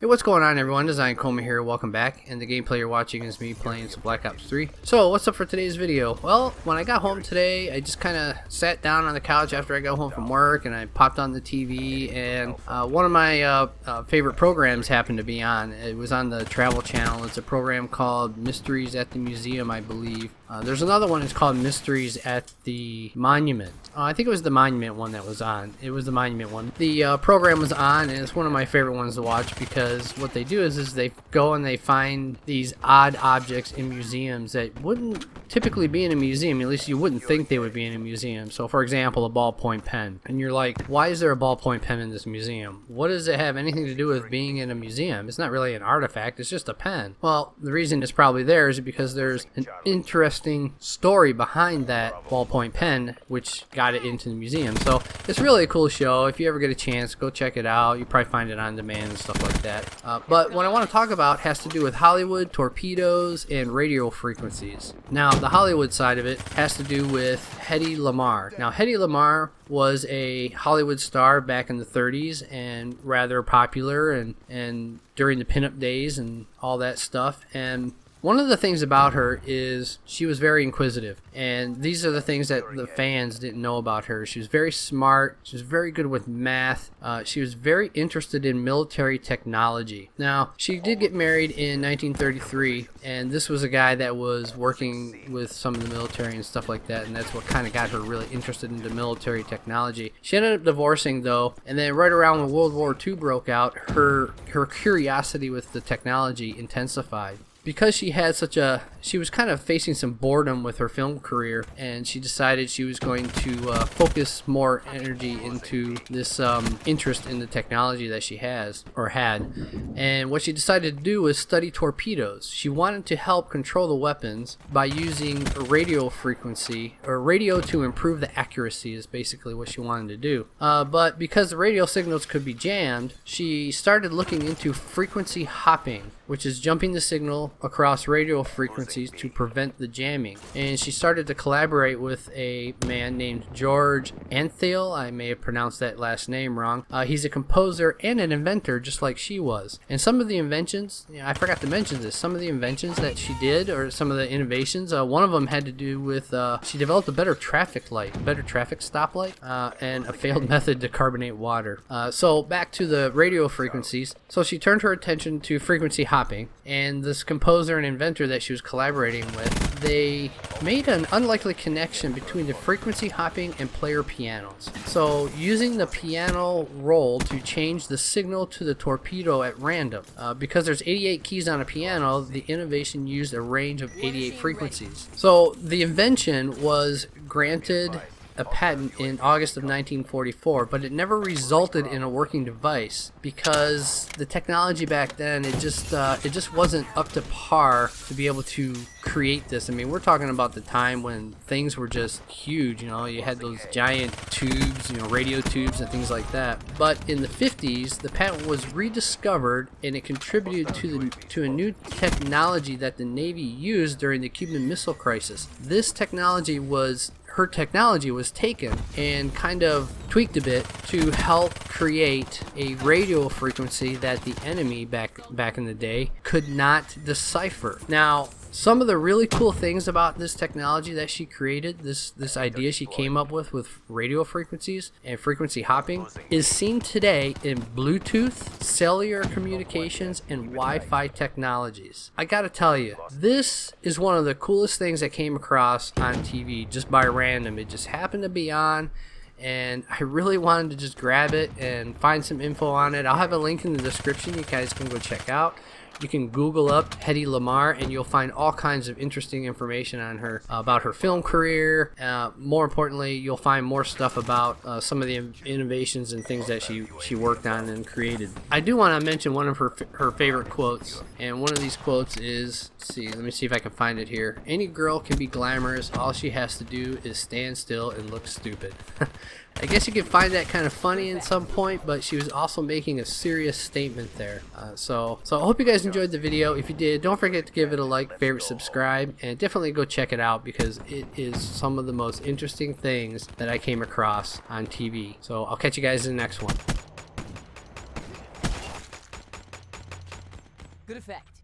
What's going on, everyone? Designedcoma here. Welcome back. And the gameplay you're watching is me playing some Black Ops 3. So, what's up for today's video? Well, when I got home today, I just kind of sat down on the couch after I got home from work, and I popped on the TV, and one of my favorite programs happened to be on. It was on the Travel Channel. It's a program called Mysteries at the Museum, I believe. There's another one. It's called Mysteries at the Monument. I think it was the Monument one that was on. It was the Monument one. The program was on, and it's one of my favorite ones to watch because what they do is they go and they find these odd objects in museums that wouldn't typically be in a museum. At least you wouldn't think they would be in a museum. So, for example, a ballpoint pen. And you're like, why is there a ballpoint pen in this museum? What does it have anything to do with being in a museum? It's not really an artifact. It's just a pen. Well, the reason it's probably there is because there's an interesting story behind that ballpoint pen which got it into the museum. So it's really a cool show. If you ever get a chance, go check it out. You probably find it on demand and stuff like that. But what I want to talk about has to do with Hollywood, torpedoes, and radio frequencies. Now, the Hollywood side of it has to do with Hedy Lamarr. Now, Hedy Lamarr was a Hollywood star back in the 30s and rather popular and during the pinup days and all that stuff. And one of the things about her is she was very inquisitive, and these are the things that the fans didn't know about her. She was very smart, she was very good with math, she was very interested in military technology. Now, she did get married in 1933, and this was a guy that was working with some of the military and stuff like that, and that's what kind of got her really interested into military technology. She ended up divorcing, though, and then right around when World War II broke out, her curiosity with the technology intensified. Because she was kind of facing some boredom with her film career, and she decided she was going to focus more energy into this interest in the technology that she had. And what she decided to do was study torpedoes. She wanted to help control the weapons by using a radio frequency, or radio to improve the accuracy is basically what she wanted to do. But because the radio signals could be jammed, she started looking into frequency hopping, which is jumping the signal across radio frequencies to prevent the jamming. And she started to collaborate with a man named George Antheil. I may have pronounced that last name wrong. He's a composer and an inventor just like she was. And some of the inventions, I forgot to mention this, some of the inventions that she did, or some of the innovations, one of them had to do with, she developed a better traffic stoplight, and a failed method to carbonate water. So back to the radio frequencies. So she turned her attention to frequency hopping, and this composer and inventor that she was collaborating with, they made an unlikely connection between the frequency hopping and player pianos. So using the piano roll to change the signal to the torpedo at random. Because there's 88 keys on a piano, the innovation used a range of 88 frequencies. So the invention was granted a patent in August of 1944, but it never resulted in a working device because the technology back then, it just wasn't up to par to be able to create this. I mean, we're talking about the time when things were just huge. You know, you had those giant tubes, radio tubes and things like that. But in the 50s, the patent was rediscovered, and it contributed to a new technology that the Navy used during the Cuban Missile Crisis. Her technology was taken and kind of tweaked a bit to help create a radio frequency that the enemy back in the day could not decipher. Now, some of the really cool things about this technology that she created, this idea she came up with radio frequencies and frequency hopping, is seen today in Bluetooth, cellular communications, and Wi-Fi technologies. I gotta tell you, this is one of the coolest things I came across on TV just by random. It just happened to be on, and I really wanted to just grab it and find some info on it. I'll have a link in the description you guys can go check out. You can Google up Hedy Lamarr, and you'll find all kinds of interesting information on her, about her film career. More importantly, you'll find more stuff about some of the innovations and things that she worked on and created. I do want to mention one of her favorite quotes, and one of these quotes is, let me see if I can find it here. Any girl can be glamorous. All she has to do is stand still and look stupid. I guess you could find that kind of funny at some point, but she was also making a serious statement there. So I hope you guys enjoyed the video. If you did, don't forget to give it a like, favorite, subscribe, and definitely go check it out because it is some of the most interesting things that I came across on TV. So I'll catch you guys in the next one. Good effect.